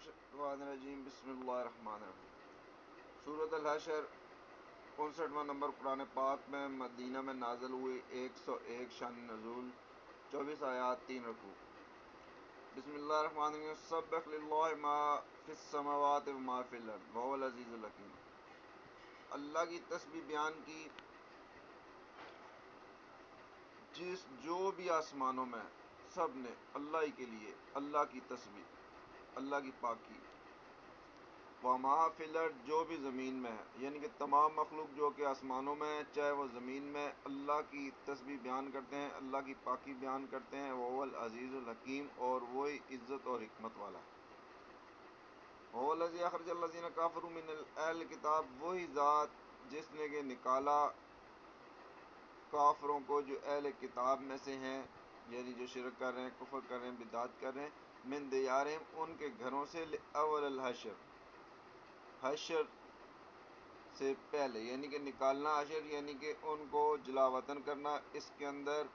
الشیطان الرجیم بسم اللہ الرحمن الرحیم سورۃ الحشر 59واں نمبر قرآن پاک میں مدینہ میں نازل ہوئی 101 شان نزول 24 آیات 3 رکوع بسم اللہ الرحمن الرحیم سبح للہ ما فی السماوات و ما فی الارض وهو العزیز الحکیم اللہ کی تسبیح بیان کی جو بھی آسمانوں میں سب نے اللہ ہی کے لیے اللہ کی تسبیح اللہ کی پاکی وما فی الارض جو بھی زمین میں ہے یعنی کہ تمام مخلوق جو کہ آسمانوں میں ہے چاہے وہ زمین میں اللہ کی تسبیح بیان کرتے ہیں اللہ کی پاکی بیان کرتے ہیں وہ العزیز الحکیم اور وہی عزت اور حکمت والا ہے وہ الذی اخرج الذین کفروا من اہل کتاب وہی ذات جس نے کہ نکالا کافروں کو جو اہل کتاب میں سے ہیں یعنی جو شرک کر رہے ہیں کفر کر رہے ہیں بدعت کر رہے ہیں من دیارہم ان کے گھروں سے اول الحشر حشر سے پہلے یعنی کہ نکالنا حشر یعنی کہ ان کو جلا وطن کرنا اس کے اندر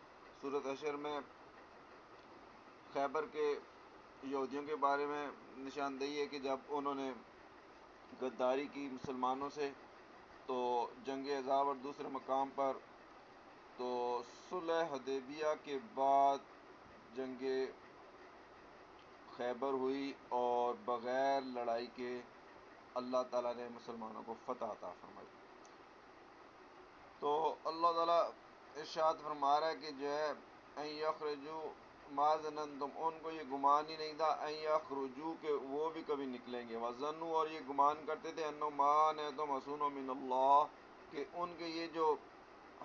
سورۃ حشر میں خیبر کے یہودیوں کے بارے میں نشاندہی ہے کہ جب انہوں نے غداری کی مسلمانوں سے تو جنگ احزاب اور دوسرے مقام پر تو صلح حدیبیہ کے بعد جنگ خیبر ہوئی اور بغیر لڑائی کے اللہ تعالیٰ نے مسلمانوں کو فتح عطا فرمائی. تو اللہ تعالیٰ ارشاد فرما رہا ہے کہ جو ہے ان یخرجوا ما ظننتم ان کو یہ گمان ہی نہیں تھا ان یخرجوا کہ وہ بھی کبھی نکلیں گے وظنوا اور یہ گمان کرتے تھے انہ مانعتم حصون من اللہ کہ ان کے یہ جو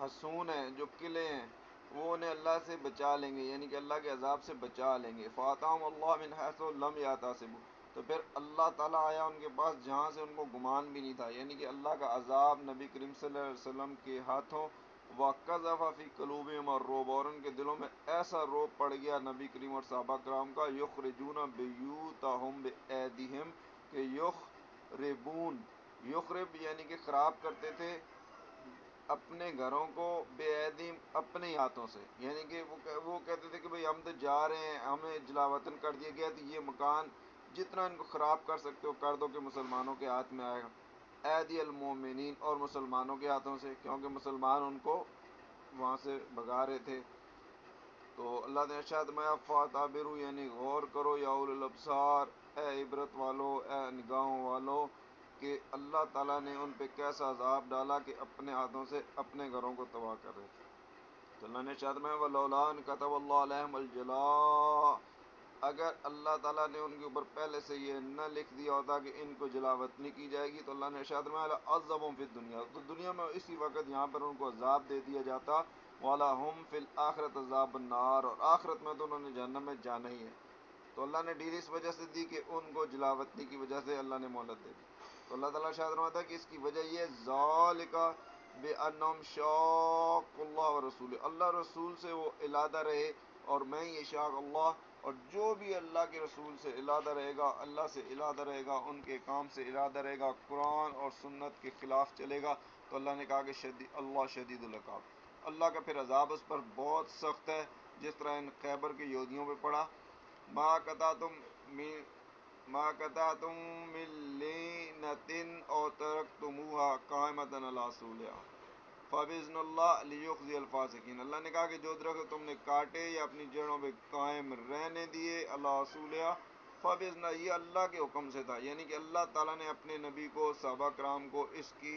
حصون ہیں جو قلعے ہیں وہ انہیں اللہ سے بچا لیں گے یعنی کہ اللہ کے عذاب سے بچا لیں گے فاتاہم اللہ من حیث لم یحتسبوا تو پھر اللہ تعالیٰ آیا ان کے پاس جہاں سے ان کو گمان بھی نہیں تھا یعنی کہ اللہ کا عذاب نبی کریم صلی اللہ علیہ وسلم کے ہاتھوں وَقَذَفَ فِي قُلُوبِهِمُ الرُّعْبَ اور ان کے دلوں میں ایسا روب پڑ گیا نبی کریم اور صحابہ کرام کا یخرجون بیوتہم بِأَیدِہِم کہ یخرب یعنی کہ خراب کرتے تھے اپنے گھروں کو بے ایدیم اپنے ہاتھوں سے یعنی کہ وہ کہتے تھے کہ بھئی ہم تو جا رہے ہیں ہمیں جلا وطن کر دیا گیا تو یہ مکان جتنا ان کو خراب کر سکتے ہو کر دو کہ مسلمانوں کے ہاتھ میں آئے گا ایدی المومنین اور مسلمانوں کے ہاتھوں سے کیونکہ مسلمان ان کو وہاں سے بھگا رہے تھے. تو اللہ نے ارشاد فرمایا فاتعبروا یعنی غور کرو یا اولو الابصار اے عبرت والو اے نگاہوں والو کہ اللہ تعالیٰ نے ان پہ کیسا عذاب ڈالا کہ اپنے ہاتھوں سے اپنے گھروں کو تباہ کر رہے تھے. تو اللہ نے ارشاد فرمایا ولولا ان كتب اللہ علیہم الجلاء اگر اللہ تعالیٰ نے ان کے اوپر پہلے سے یہ نہ لکھ دیا ہوتا کہ ان کو جلا وطنی کی جائے گی تو اللہ نے ارشاد فرمایا لعذبہم فی الدنیا تو دنیا میں اسی وقت یہاں پر ان کو عذاب دے دیا جاتا وَلَهُمْ فِي الْآخِرَةِ عَذَابُ النَّارِ اور آخرت میں تو انہوں نے جہنم میں جانا ہی ہے. تو اللہ نے ڈیل اس وجہ سے دی کہ ان کو جلا وطنی کی وجہ سے اللہ نے مہلت دے دی. تو اللہ تعالیٰ شاید فرماتا ہے کہ اس کی وجہ یہ ذالک بِأَنَّهُمْ شَاقُّوا اللَّهَ وَرَسُولَهُ اللہ رسول سے وہ علادہ رہے اور میں یہ شاق اللہ اور جو بھی اللہ کے رسول سے علادہ رہے گا اللہ سے علادہ رہے گا ان کے کام سے علادہ رہے گا قرآن اور سنت کے خلاف چلے گا تو اللہ نے کہا کہ اللہ شدید العقاب اللہ کا پھر عذاب اس پر بہت سخت ہے جس طرح ان خیبر کے یہودیوں پہ پڑا ما قطعتم من لینۃ او ترکتموها قائمۃ علی اصولها فباذن اللہ لیخزی الفاسقین اللہ نے کہا کہ جو درخت تم نے کاٹے یا اپنی جڑوں پہ قائم رہنے دیے اللہ اصولہ فباذن یہ اللہ کے حکم سے تھا یعنی کہ اللہ تعالیٰ نے اپنے نبی کو صحابہ کرام کو اس کی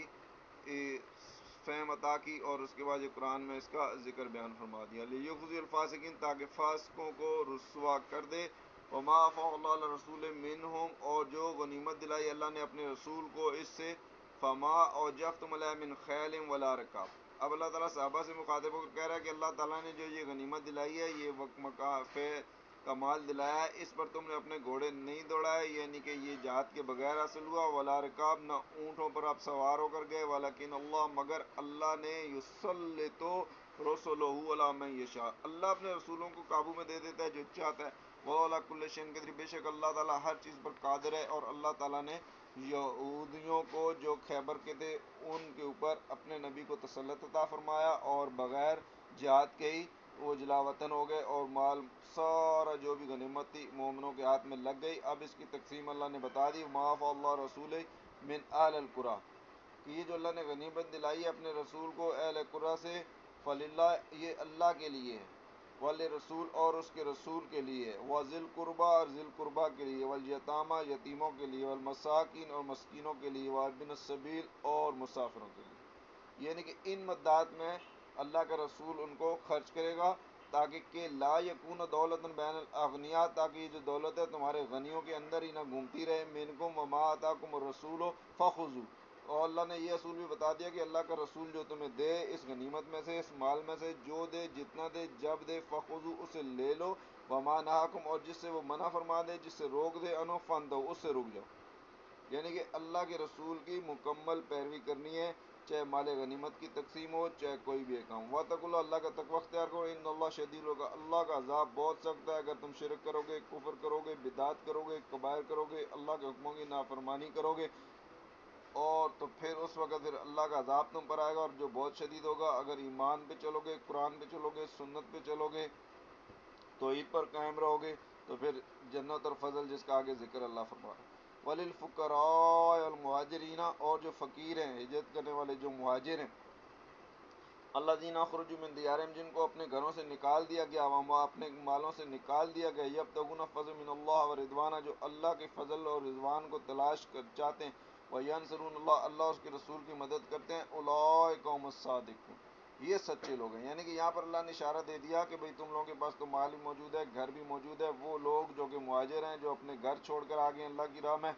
فہم عطا کی اور اس کے بعد یہ قرآن میں اس کا ذکر بیان فرما دیا لیخزی الفاسقین تاکہ فاسقوں کو رسوا کر دے وما افاء اللہ علی رسول منہم اور جو غنیمت دلائی اللہ نے اپنے رسول کو اس سے فما اوجفتم علیہ من خیل ولا رکاب اب اللہ تعالیٰ صحابہ سے مخاطب ہو کر کہہ رہا ہے کہ اللہ تعالیٰ نے جو یہ غنیمت دلائی ہے یہ مکافے کا مال دلایا ہے اس پر تم نے اپنے گھوڑے نہیں دوڑائے یعنی کہ یہ جہاد کے بغیر حاصل ہوا ولا رکاب نہ اونٹوں پر آپ سوار ہو کر گئے ولیکن اللہ مگر اللہ نے یسلط رسلہ علی من یشاء اللہ اپنے رسولوں کو قابو میں دے دیتا ہے جو چاہتا ہے وہ علی کل شیء قدیر بے شک اللہ تعالیٰ ہر چیز پر قادر ہے اور اللہ تعالیٰ نے یہودیوں کو جو خیبر کے تھے ان کے اوپر اپنے نبی کو تسلط عطا فرمایا اور بغیر جہاد کے ہی وہ جلا وطن ہو گئے اور مال سارا جو بھی غنیمت تھی مومنوں کے ہاتھ میں لگ گئی. اب اس کی تقسیم اللہ نے بتا دی. معاف اللہ رسول من اہل القرى کہ یہ جو اللہ نے غنیمت دلائی ہے اپنے رسول کو اہل قرہ سے، فللہ یہ اللہ کے لیے ہے، ولرسول اور اس کے رسول کے لیے، وذی القربیٰ اور ذی القربیٰ کے لیے، والیتامى یتیموں کے لیے، والمساکین اور مسکینوں کے لیے، وابن السبیل اور مسافروں کے لیے. یعنی کہ ان مدات میں اللہ کا رسول ان کو خرچ کرے گا تاکہ کہ لا یکون دولت بین الاغنیاء، تاکہ یہ جو دولت ہے تمہارے غنیوں کے اندر ہی نہ گھومتی رہے. منکم وما آتاکم الرسول فخذوا، اور اللہ نے یہ اصول بھی بتا دیا کہ اللہ کا رسول جو تمہیں دے اس غنیمت میں سے، اس مال میں سے، جو دے، جتنا دے، جب دے، فخذوا اسے لے لو، وما نہاکم اور جس سے وہ منع فرما دے، جس سے روک دے، عنہ فانتہوا اس سے رک جاؤ. یعنی کہ اللہ کے رسول کی مکمل پیروی کرنی ہے، چاہے مال غنیمت کی تقسیم ہو، چاہے کوئی بھی کام. واتقوا اللہ، اللہ کا تقوی اختیار کرو. ان اللہ شدید ہوگا، اللہ کا عذاب بہت سخت ہے اگر تم شرک کرو گے، کفر کرو گے، بدعت کرو گے، کبائر کرو گے، اللہ کے حکموں کی نافرمانی کرو گے، اور تو پھر اس وقت پھر اللہ کا عذاب تم پر آئے گا، اور جو بہت شدید ہوگا. اگر ایمان پہ چلو گے، قرآن پہ چلو گے، سنت پہ چلو گے، توحید پر قائم رہو گے، تو پھر جنت اور فضل جس کا آگے ذکر اللہ فرما رہا ہے. وللفقراء المہاجرین اور جو فقیر ہیں، ہجرت کرنے والے جو مہاجر ہیں، الذین اخرجوا من دیارہم جن کو اپنے گھروں سے نکال دیا گیا، اپنے مالوں سے نکال دیا گیا، یبتغون فضلا من اللہ ورضوانا جو اللہ کے فضل اور رضوان کو تلاش کر چاہتے ہیں، وینصرون اللہ اللہ اس کے رسول کی مدد کرتے ہیں. اولئک هم الصادقون یہ سچے لوگ ہیں. یعنی کہ یہاں پر اللہ نے اشارہ دے دیا کہ بھئی تم لوگوں کے پاس تو مال بھی موجود ہے، گھر بھی موجود ہے. وہ لوگ جو کہ مہاجر ہیں، جو اپنے گھر چھوڑ کر آ گئے اللہ کی راہ میں،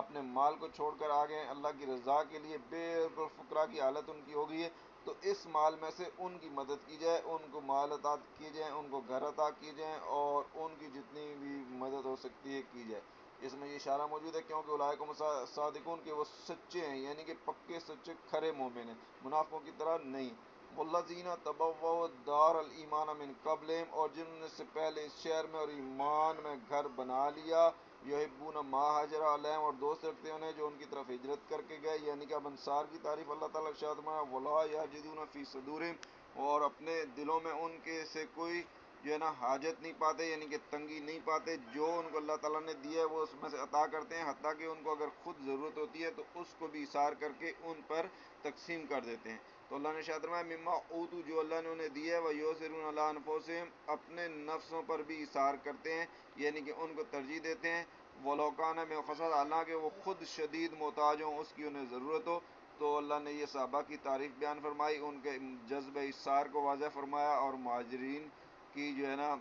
اپنے مال کو چھوڑ کر آ گئے اللہ کی رضا کے لیے، بالکل فقراء کی حالت ان کی ہو گئی ہے، تو اس مال میں سے ان کی مدد کی جائے، ان کو مال عطا کیے جائیں، ان کو گھر عطا کیے جائیں، اور ان کی جتنی بھی مدد ہو سکتی ہے کی جائے. اس میں یہ اشارہ موجود ہے کیونکہ اولئک هم الصادقون کہ وہ سچے ہیں، یعنی کہ پکے سچے کھرے مومن ہیں، منافقوں کی طرح نہیں. والذین تبوؤا الدار الایمان من قبلہم اور جنہوں نے سے پہلے اس شہر میں اور ایمان میں گھر بنا لیا، یحبون ما ہاجر الیہم اور دوست رکھتے ہیں انہیں جو ان کی طرف ہجرت کر کے گئے. یعنی کہ اب انصار کی تعریف اللہ تعالیٰ ارشاد فرمایا، ولا یجدون فی صدورہم اور اپنے دلوں میں ان کے سے کوئی جو ہے نا حاجت نہیں پاتے، یعنی کہ تنگی نہیں پاتے، جو ان کو اللہ تعالیٰ نے دیا ہے وہ اس میں سے عطا کرتے ہیں، حتیٰ کہ ان کو اگر خود ضرورت ہوتی ہے تو اس کو بھی اثار کر کے ان پر تقسیم کر دیتے ہیں. تو اللہ نے ارشاد فرمایا مما اوتوا جو اللہ نے انہیں دیا ہے، ویؤثرون علی انفسہم اپنے نفسوں پر بھی اثار کرتے ہیں، یعنی کہ ان کو ترجیح دیتے ہیں. ولو کان بہم خصاصہ حالانکہ وہ خود شدید محتاج ہوں، اس کی انہیں ضرورت ہو. تو اللہ نے یہ صحابہ کی تعریف بیان فرمائی، ان کے جذب اثار کو واضح فرمایا، اور مہاجرین کی جو ہے نا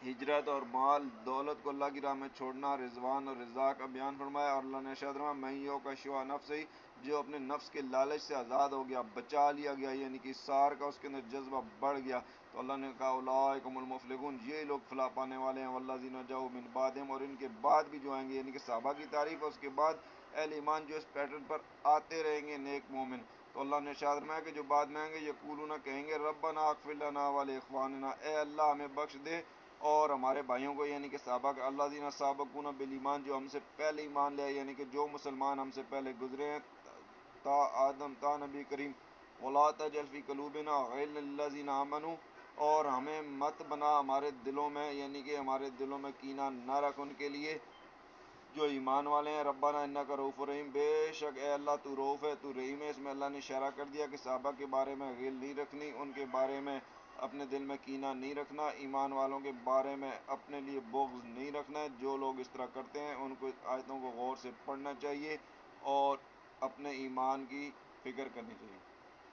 ہجرت اور مال دولت کو اللہ کی راہ میں چھوڑنا، رضوان اور رضا کا بیان فرمایا. اور اللہ نے ارشاد فرمایا من یوق شح نفسہ جو اپنے نفس کے لالچ سے آزاد ہو گیا، بچا لیا گیا، یعنی کہ اثار کا اس کے اندر جذبہ بڑھ گیا، تو اللہ نے کہا اولئک هم المفلحون یہ لوگ فلاح پانے والے ہیں. والذین جاؤوا من بعدہم اور ان کے بعد بھی جو آئیں گے، یعنی کہ صحابہ کی تعریف ہے، اس کے بعد اہل ایمان جو اس پیٹرن پر آتے رہیں گے، نیک مومن. تو اللہ نے ارشاد فرمایا کہ جو بعد میں آئیں گے، یقولون کہیں گے ربنا اغفر لنا ولاخواننا اے اللہ ہمیں بخش دے اور ہمارے بھائیوں کو، یعنی کہ صحابہ کا، الذین سبقونا بالایمان جو ہم سے پہلے ایمان لے، یعنی کہ جو مسلمان ہم سے پہلے گزرے ہیں تا آدم تا نبی کریم. ولا تجعل فی قلوبنا غلا للذین آمنوا اور ہمیں مت بنا ہمارے دلوں میں، یعنی کہ ہمارے دلوں میں کینہ نہ رکھ ان کے لیے جو ایمان والے ہیں. ربنا انک رؤوف رحیم بے شک اے اللہ تو رؤوف ہے، تو رحیم ہے. اس میں اللہ نے اشارہ کر دیا کہ صحابہ کے بارے میں غل نہیں رکھنی، ان کے بارے میں اپنے دل میں کینہ نہیں رکھنا، ایمان والوں کے بارے میں اپنے لیے بغض نہیں رکھنا ہے. جو لوگ اس طرح کرتے ہیں ان کو آیتوں کو غور سے پڑھنا چاہیے اور اپنے ایمان کی فکر کرنی چاہیے.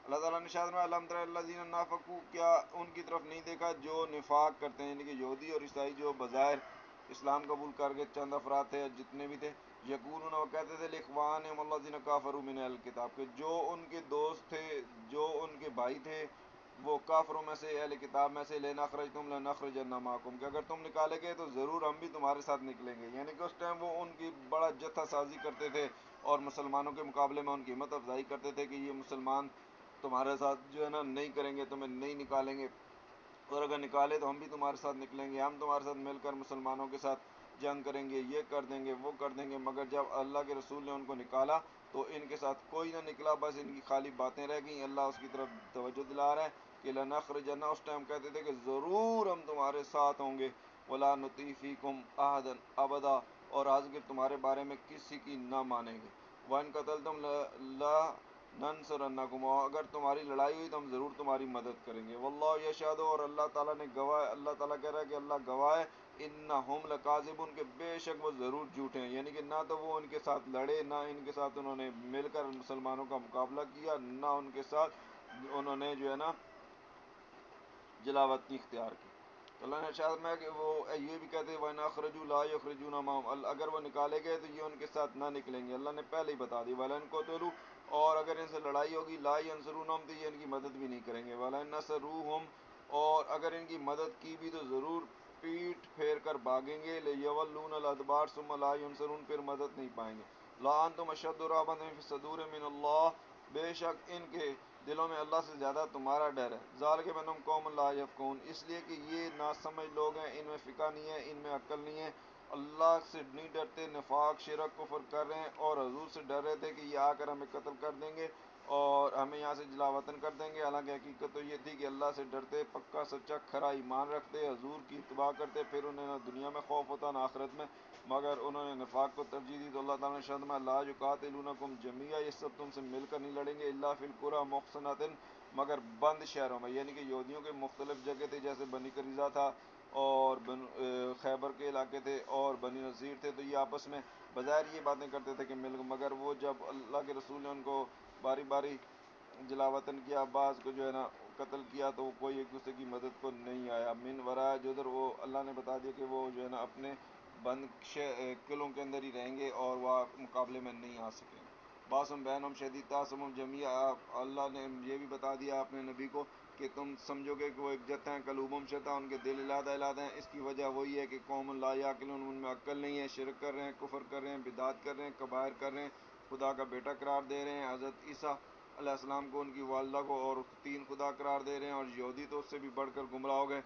اللہ تعالیٰ نے ارشاد فرمایا الم تر الی الذین نافقوا کیا ان کی طرف نہیں دیکھا جو نفاق کرتے ہیں، یعنی کہ یہودی اور عیسائی جو بظاہر اسلام قبول کر کے چند افراد تھے، جتنے بھی تھے، یقولون وہ کہتے تھے لاخوانہم الذین کفروا من اہل الکتاب کہ جو ان کے دوست تھے، جو ان کے بھائی تھے وہ کافروں میں سے، اہل کتاب میں سے، لئن اخرجتم لنخرجن معکم کہ اگر تم نکالے گئے تو ضرور ہم بھی تمہارے ساتھ نکلیں گے. یعنی کہ اس ٹائم وہ ان کی بڑا جتھا سازی کرتے تھے اور مسلمانوں کے مقابلے میں ان کی ہمت افزائی کرتے تھے کہ یہ مسلمان تمہارے ساتھ جو ہے نا نہیں کریں گے، تمہیں نہیں نکالیں گے، اور اگر نکالے تو ہم بھی تمہارے ساتھ نکلیں گے، ہم تمہارے ساتھ مل کر مسلمانوں کے ساتھ جنگ کریں گے، یہ کر دیں گے، وہ کر دیں گے. مگر جب اللہ کے رسول نے ان کو نکالا تو ان کے ساتھ کوئی نہ نکلا، بس ان کی خالی باتیں رہ گئیں. اللہ اس کی طرف توجہ دلا رہا ہے کہ لنخرجن، اس ٹائم کہتے تھے کہ ضرور ہم تمہارے ساتھ ہوں گے، ولا نطیع فیکم احدا ابدا، اور آزگر تمہارے بارے میں کسی کی نہ مانیں گے، وان قتلتم لننصرنکم، اور اگر تمہاری لڑائی ہوئی تو ہم ضرور تمہاری مدد کریں گے، واللہ یشہد، اور اللہ تعالیٰ نے گواہ، اللہ تعالیٰ کہہ رہا ہے کہ اللہ گواہ ہے، انہم لکاذبون، کہ بے شک وہ ضرور جھوٹے ہیں، یعنی کہ نہ تو وہ ان کے ساتھ لڑے، نہ ان کے ساتھ انہوں نے مل کر مسلمانوں کا مقابلہ کیا، نہ ان کے ساتھ انہوں نے جو ہے نا جلاوطنی اختیار کی۔ تو اللہ نے ارشاد میں کہ وہ یہ بھی کہتے ہیں وَإِنْ أَخْرَجُوا لَا يُخْرِجُونَ مَعَهُمْ، اگر وہ نکالے گئے تو یہ ان کے ساتھ نہ نکلیں گے، اللہ نے پہلے ہی بتا دی، وَلَئِنْ قُتِلُوا، اور اگر ان سے لڑائی ہوگی، لَا يَنْصُرُونَهُمْ، تو یہ ان کی مدد بھی نہیں کریں گے، وَلَئِنْ نَصَرُوهُمْ، اور اگر ان کی مدد کی بھی تو ضرور پیٹ پھیر کر بھاگیں گے، لَيَوَلُّونَ الْأَدْبَارَ ثُمَّ لَا يُنْصَرُونَ، پھر مدد نہیں پائیں گے، لَأَنْتُمْ أَشَدُّ رَهْبَةً فِي الصُّدُورِ مِنَ اللَّهِ، بے شک ان کے دلوں میں اللہ سے زیادہ تمہارا ڈر ہے، ذالک بأنہم قوم لا یفقہون، اس لیے کہ یہ ناسمجھ لوگ ہیں، ان میں فقہ نہیں ہے، ان میں عقل نہیں ہے، اللہ سے نہیں ڈرتے، نفاق شرک کفر کر رہے ہیں، اور حضور سے ڈر رہے تھے کہ یہ آ کر ہمیں قتل کر دیں گے اور ہمیں یہاں سے جلا وطن کر دیں گے، حالانکہ حقیقت تو یہ تھی کہ اللہ سے ڈرتے، پکا سچا کھرا ایمان رکھتے، حضور کی اتباع کرتے، پھر انہیں نہ دنیا میں خوف ہوتا نہ آخرت میں، مگر انہوں نے نفاق کو ترجیح دی، تو اللہ تعالیٰ نے ارشاد فرمایا لا یقاتلونکم جمیعا، یہ سب تم سے مل کر نہیں لڑیں گے، الا فی القری محصنۃ، مگر بند شہروں میں، یعنی کہ یہودیوں کے مختلف جگہ تھے، جیسے بنی قریظہ تھا اور خیبر کے علاقے تھے اور بنی نذیر تھے، تو یہ آپس میں بظاہر یہ باتیں کرتے تھے کہ مگر وہ جب اللہ کے رسول نے ان کو باری باری جلاوطن کیا، بعض کو جو ہے نا قتل کیا، تو کوئی ایک دوسرے کی مدد کو نہیں آیا، من ورا جدر، وہ اللہ نے بتا دیا کہ وہ جو ہے نا اپنے بند قلعوں کے اندر ہی رہیں گے اور وہ مقابلے میں نہیں آ سکیں گے، باسم بینم شدید تاسم جمیع، اللہ نے یہ بھی بتا دیا اپنے نبی کو کہ تم سمجھو گے کہ وہ ایک جتھا ہیں، قلوبہم شتیٰ، ان کے دل علیحدہ علیحدہ ہیں، اس کی وجہ وہی ہے کہ قوم لا یعقلون، ان میں عقل نہیں ہے، شرک کر رہے ہیں، کفر کر رہے ہیں، بدعت کر رہے ہیں، کبائر کر رہے ہیں، خدا کا بیٹا قرار دے رہے ہیں حضرت عیسیٰ علیہ السلام کو، ان کی والدہ کو، اور تین خدا قرار دے رہے ہیں، اور یہودی تو اس سے بھی بڑھ کر گمراہ ہو گئے،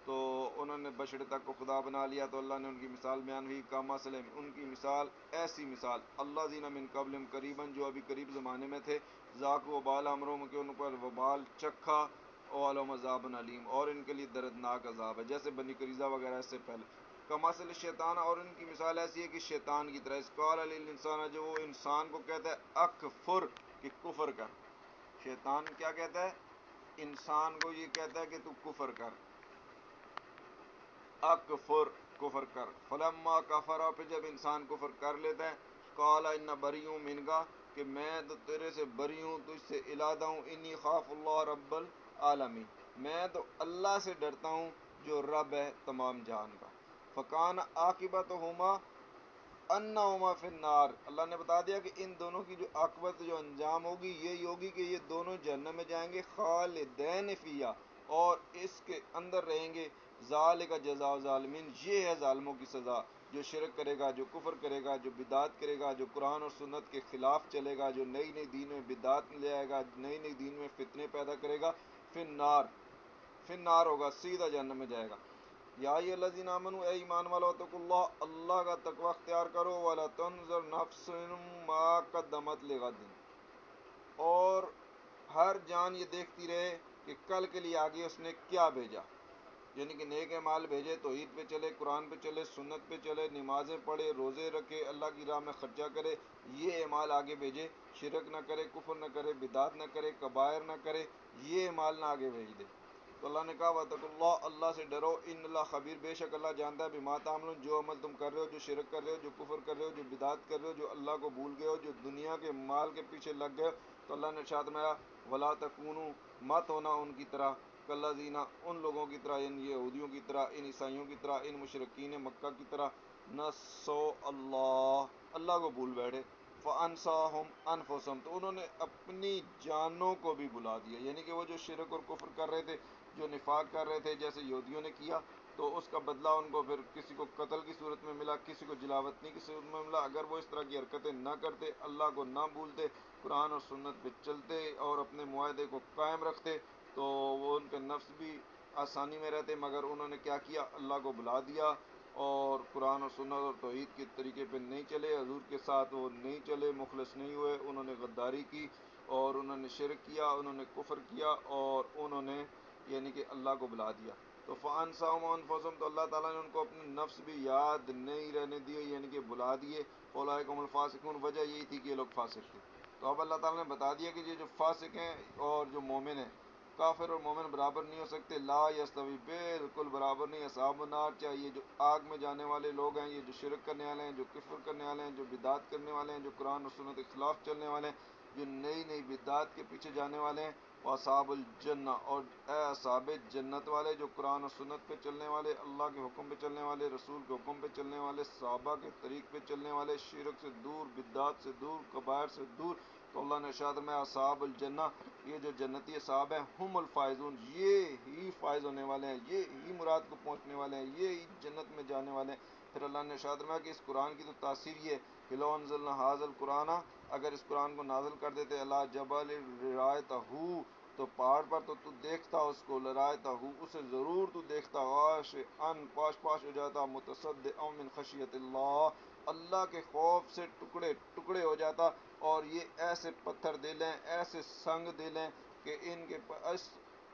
تو انہوں نے بشر تک کو خدا بنا لیا، تو اللہ نے ان کی مثال بیان ہوئی، کامثل، ان کی مثال ایسی مثال، اللہ زین من قبلہم قریباً، جو ابھی قریب زمانے میں تھے، ذاقوا وبال امرہم، کہ ان پر وبال چکھا، ولہم عذاب علیم، اور ان کے لیے دردناک عذاب ہے، جیسے بنی قریظہ وغیرہ اس سے پہلے، کمثل الشیطان، اور ان کی مثال ایسی ہے کہ شیطان کی طرح، اس قال للانسان، جو وہ انسان کو کہتا ہے اکفر، کہ کفر کر، شیطان کیا کہتا ہے انسان کو، یہ کہتا ہے کہ تو کفر کر، اکفر، کفر کر، فلما کفر، پھر جب انسان کفر کر لیتا ہے، قال ان بریء منک، کہ میں تو تیرے سے بری ہوں، تجھ سے علیحدہ ہوں، انی خاف اللہ رب العالمین، میں تو اللہ سے ڈرتا ہوں جو رب ہے تمام جہان کا، فکان عاقبتہما انہما فی النار، اللہ نے بتا دیا کہ ان دونوں کی جو عاقبت، جو انجام ہوگی، یہی ہوگی کہ یہ دونوں جہنم میں جائیں گے، خالدین فیہا، اور اس کے اندر رہیں گے، ذالک جزاء الظالمین، یہ ہے ظالموں کی سزا، جو شرک کرے گا، جو کفر کرے گا، جو بدعت کرے گا، جو قرآن اور سنت کے خلاف چلے گا، جو نئی نئی دین میں بدعت لے آئے گا، نئی نئی دین میں فتنے پیدا کرے گا، فی النار ہوگا، سیدھا جہنم میں جائے گا، یا ایھا الذین آمنوا، اے ایمان والو، اتقوا اللہ، اللہ کا تقوی اختیار کرو، ولا تنظر نفس ما قدمت لغد، اور ہر جان یہ دیکھتی رہے کہ کل کے لیے آگے اس نے کیا بھیجا، یعنی کہ نیک اعمال بھیجے، توحید پہ چلے، قرآن پہ چلے، سنت پہ چلے، نمازیں پڑھے، روزے رکھے، اللہ کی راہ میں خرچہ کرے، یہ اعمال آگے بھیجے، شرک نہ کرے، کفر نہ کرے، بدعت نہ کرے، کبائر نہ کرے، یہ اعمال نہ آگے بھیج دے، تو اللہ نے کہا واتقوا اللہ، اللہ سے ڈرو، ان اللہ خبیر، بے شک اللہ جانتا ہے، بما تعملون، جو عمل تم کر رہے ہو، جو شرک کر رہے ہو، جو کفر کر رہے ہو، جو بدعت کر رہے ہو، جو اللہ کو بھول گئے ہو، جو دنیا کے مال کے پیچھے لگ گئے ہو، تو اللہ نے ارشاد فرمایا ولا تکونوا، مت ہونا ان کی طرح، کالذین، ان لوگوں کی طرح، ان یہودیوں کی طرح، ان عیسائیوں کی طرح، ان مشرکین مکہ کی طرح، نسوا اللہ، اللہ کو بھول بیٹھے، فانساہم انفسہم، تو انہوں نے اپنی جانوں کو بھی بلا دیا، یعنی کہ وہ جو شرک اور کفر کر رہے تھے، جو نفاق کر رہے تھے، جیسے یہودیوں نے کیا، تو اس کا بدلہ ان کو پھر کسی کو قتل کی صورت میں ملا، کسی کو جلاوطنی کی صورت میں ملا، اگر وہ اس طرح کی حرکتیں نہ کرتے، اللہ کو نہ بھولتے، قرآن اور سنت پہ چلتے اور اپنے معاہدے کو قائم رکھتے، تو وہ ان کے نفس بھی آسانی میں رہتے، مگر انہوں نے کیا کیا، اللہ کو بلا دیا، اور قرآن اور سنت اور توحید کے طریقے پہ نہیں چلے، حضور کے ساتھ وہ نہیں چلے، مخلص نہیں ہوئے، انہوں نے غداری کی، اور انہوں نے شرک کیا، انہوں نے کفر کیا، اور انہوں نے یعنی کہ اللہ کو بلا دیا. تو فَأَنْسَاهُمْ أَنفُسَهُمْ، تو اللہ تعالیٰ نے ان کو اپنے نفس بھی یاد نہیں رہنے دیے، یعنی کہ بلا دیے. اولئک هم الفاسقون، وجہ یہی تھی کہ یہ لوگ فاسق تھے. تو اب اللہ تعالیٰ نے بتا دیا کہ یہ جو فاسق ہیں اور جو مومن ہیں، کافر اور مومن برابر نہیں ہو سکتے. لا یستوی، بالکل برابر نہیں. اصحاب النار، چاہیے جو آگ میں جانے والے لوگ ہیں، یہ جو شرک کرنے والے ہیں، جو کفر کرنے والے ہیں، جو بدعت کرنے والے ہیں، جو قرآن اور سنت کے خلاف چلنے والے ہیں، جو نئی نئی بدعت کے پیچھے جانے والے ہیں. واصحاب الجنہ، اور اے اصحاب جنت والے، جو قرآن اور سنت پہ چلنے والے، اللہ کے حکم پہ چلنے والے، رسول کے حکم پہ چلنے والے، صحابہ کے طریق پہ چلنے والے، شرک سے دور، بدعت سے دور، کبائر سے دور. تو اللہ نے ارشاد میں اصحاب الجنہ، یہ جو جنتی اصحاب ہیں، ہم الفائزون، یہ ہی فائز ہونے والے ہیں، یہ ہی مراد کو پہنچنے والے ہیں، یہ ہی جنت میں جانے والے ہیں. پھر اللہ نے ارشاد میں کہ اس قرآن کی تو تاثیر یہ ہے کہ لو انزلنا ھذا القرآن، اگر اس قرآن کو نازل کر دیتے اللہ جبل رایتہ، تو پہاڑ پر تو دیکھتا اس کو، لرایتہ، اسے ضرور تو دیکھتا، غاش ان، پاش پاش ہو جاتا، متصدعا من خشیت اللہ، اللہ کے خوف سے ٹکڑے ٹکڑے ہو جاتا. اور یہ ایسے پتھر دل ہیں، ایسے سنگ دل ہیں کہ ان کے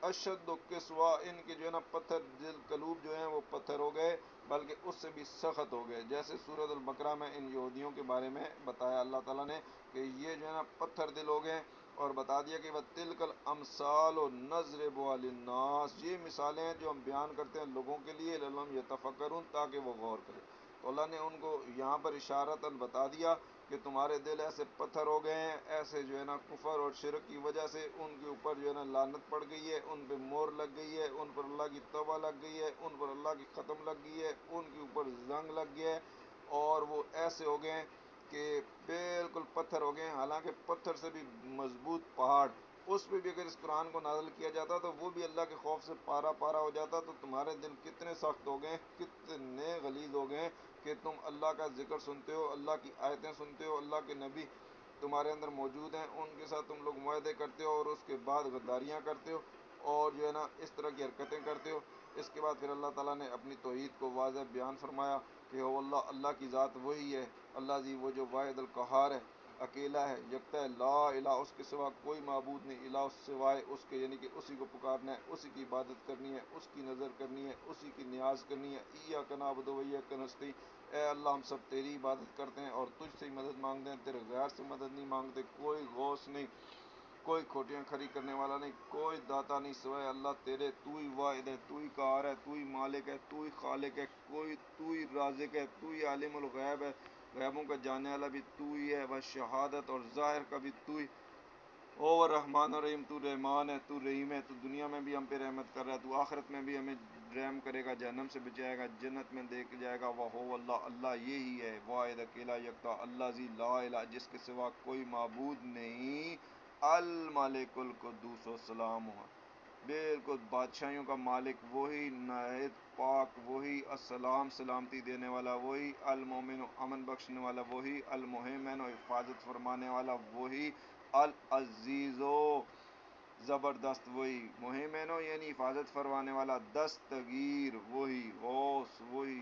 اشد قسوا، ان کے جو ہے نا پتھر دل قلوب جو ہیں وہ پتھر ہو گئے، بلکہ اس سے بھی سخت ہو گئے. جیسے سورۃ البقرہ میں ان یہودیوں کے بارے میں بتایا اللہ تعالیٰ نے کہ یہ جو ہے نا پتھر دل ہو گئے، اور بتا دیا کہ وَتِلْكَ الْأَمْثَالُ نَضْرِبُهَا لِلنَّاسِ، یہ مثالیں ہیں جو ہم بیان کرتے ہیں لوگوں کے لیے، لَعَلَّهُمْ يَتَفَكَّرُونَ، تاکہ وہ غور کریں. تو اللہ نے ان کو یہاں پر اشارتاً بتا دیا کہ تمہارے دل ایسے پتھر ہو گئے ہیں، ایسے جو ہے نا کفر اور شرک کی وجہ سے ان کے اوپر جو ہے نا لعنت پڑ گئی ہے، ان پہ مور لگ گئی ہے، ان پر اللہ کی توبہ لگ گئی ہے، ان پر اللہ کی ختم لگ گئی ہے، ان کے اوپر زنگ لگ گیا ہے، اور وہ ایسے ہو گئے ہیں کہ بالکل پتھر ہو گئے ہیں. حالانکہ پتھر سے بھی مضبوط پہاڑ، اس پہ بھی اگر اس قرآن کو نازل کیا جاتا تو وہ بھی اللہ کے خوف سے پارا پارا ہو جاتا. تو تمہارے دل کتنے سخت ہو گئے، کتنے غلیظ ہو گئے کہ تم اللہ کا ذکر سنتے ہو، اللہ کی آیتیں سنتے ہو، اللہ کے نبی تمہارے اندر موجود ہیں، ان کے ساتھ تم لوگ معاہدے کرتے ہو اور اس کے بعد غداریاں کرتے ہو اور جو ہے نا اس طرح کی حرکتیں کرتے ہو. اس کے بعد پھر اللہ تعالیٰ نے اپنی توحید کو واضح بیان فرمایا کہ اللہ، اللہ کی ذات وہی ہے، اللہ جی وہ جو واحد القہار ہے، اکیلا ہے، یکتا ہے، لا الہ، اس کے سوا کوئی معبود نہیں، الہ اس سوائے اس کے، یعنی کہ اسی کو پکارنا ہے، اسی کی عبادت کرنی ہے، اس کی نظر کرنی ہے، اسی کی نیاز کرنی ہے. ایاک نعبد و ایاک نستعین، اے اللہ ہم سب تیری عبادت کرتے ہیں اور تجھ سے ہی مدد مانگتے ہیں، تیرے غیر سے مدد نہیں مانگتے. کوئی غوث نہیں، کوئی کھوٹیاں کھڑی کرنے والا نہیں، کوئی داتا نہیں سوائے اللہ تیرے. تو ہی واحد ہے، تو ہی قہار ہے، تو ہی مالک ہے، تو ہی خالق ہے، تو ہی رازق ہے، تو ہی عالم الغیب ہے، غیبوں کا جاننے والا بھی تو ہی ہے، وہ شہادت اور ظاہر کا بھی تو ہی. او رحمان الرحیم، تو رحمان ہے، تو رحیم ہے، تو دنیا میں بھی ہم پہ رحمت کر رہا ہے، تو آخرت میں بھی ہمیں رحم کرے گا، جہنم سے بچائے گا، جنت میں دے کے جائے گا. وہ اللہ، اللہ یہی ہے، واحد اکیلا یکتا، اللہ ذی لا الہ، جس کے سوا کوئی معبود نہیں، الملک القدوس السلام، بالکل بادشاہیوں کا مالک وہی، نہایت پاک وہی، السلام سلامتی دینے والا وہی، المومن امن بخشنے والا وہی، المہیمن حفاظت فرمانے والا وہی، العزیز زبردست وہی. مہیمن یعنی حفاظت فرمانے والا، دستگیر وہی، غوث وہی،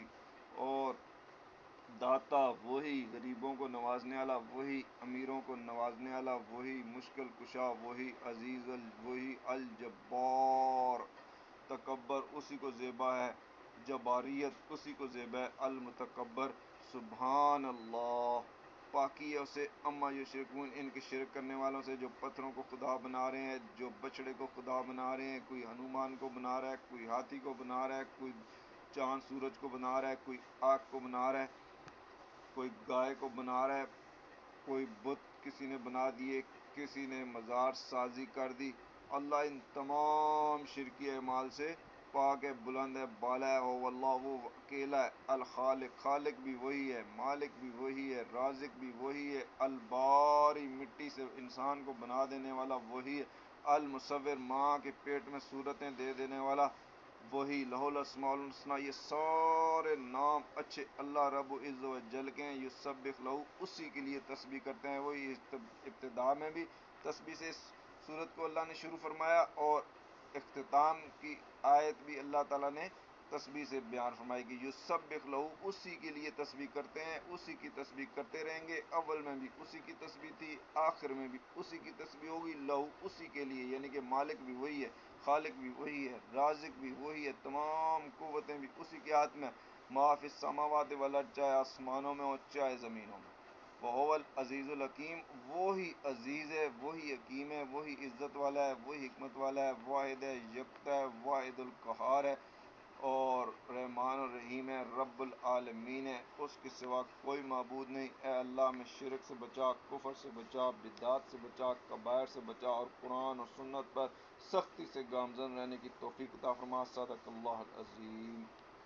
اور داتا وہی، غریبوں کو نوازنے والا وہی، امیروں کو نوازنے والا وہی، مشکل کشا وہی، عزیز وہی، الجبار تکبر اسی کو زیبا ہے، جباریت اسی کو زیبا ہے، المتکبر سبحان اللہ، پاکی ہے اسے، اما یشرکون، ان کے شرک کرنے والوں سے جو پتھروں کو خدا بنا رہے ہیں، جو بچڑے کو خدا بنا رہے ہیں، کوئی ہنومان کو بنا رہا ہے، کوئی ہاتھی کو بنا رہا ہے، کوئی چاند سورج کو بنا رہا ہے، کوئی آگ کو بنا رہا ہے، کوئی گائے کو بنا رہا ہے، کوئی بت کسی نے بنا دیے، کسی نے مزار سازی کر دی. اللہ ان تمام شرکی اعمال سے پاک ہے، بلند ہے، بالا ہے. واللہ، وہ اکیلا ہے، الخالق، خالق بھی وہی ہے، مالک بھی وہی ہے، رازق بھی وہی ہے، الباری، مٹی سے انسان کو بنا دینے والا وہی ہے، المصور، ماں کے پیٹ میں صورتیں دے دینے والا وہی، لہ الاسماء الحسنی، یہ سارے نام اچھے اللہ رب العزت و جل کے ہیں. یسبح لہ، اسی کے لیے تسبیح کرتے ہیں وہی. ابتداء میں بھی تسبیح سے اس سورت کو اللہ نے شروع فرمایا، اور اختتام کی آیت بھی اللہ تعالیٰ نے تسبیح سے بیان فرمائے گی. یسبح لہو، اسی کے لیے تسبیح کرتے ہیں، اسی کی تسبیح کرتے رہیں گے. اول میں بھی اسی کی تسبیح تھی، آخر میں بھی اسی کی تسبیح ہوگی. لہو، اسی کے لیے، یعنی کہ مالک بھی وہی ہے، خالق بھی وہی ہے، رازق بھی وہی ہے، تمام قوتیں بھی اسی کے ہاتھ میں. ما فی السماوات والارض، چاہے آسمانوں میں ہو چاہے زمینوں میں. وہو العزیز الحکیم، وہی عزیز ہے، وہی حکیم ہے، وہی عزت والا ہے، وہی حکمت والا ہے. واحد ہے، یکتا ہے، واحد القہار ہے، اور رحمان الرحیم ہے، رب العالمین ہے. اس کے سوا کوئی معبود نہیں. اے اللہ ہمیں شرک سے بچا، کفر سے بچا، بدعات سے بچا، کبائر سے بچا، اور قرآن اور سنت پر سختی سے گامزن رہنے کی توفیق عطا فرما. صدق اللہ العظیم.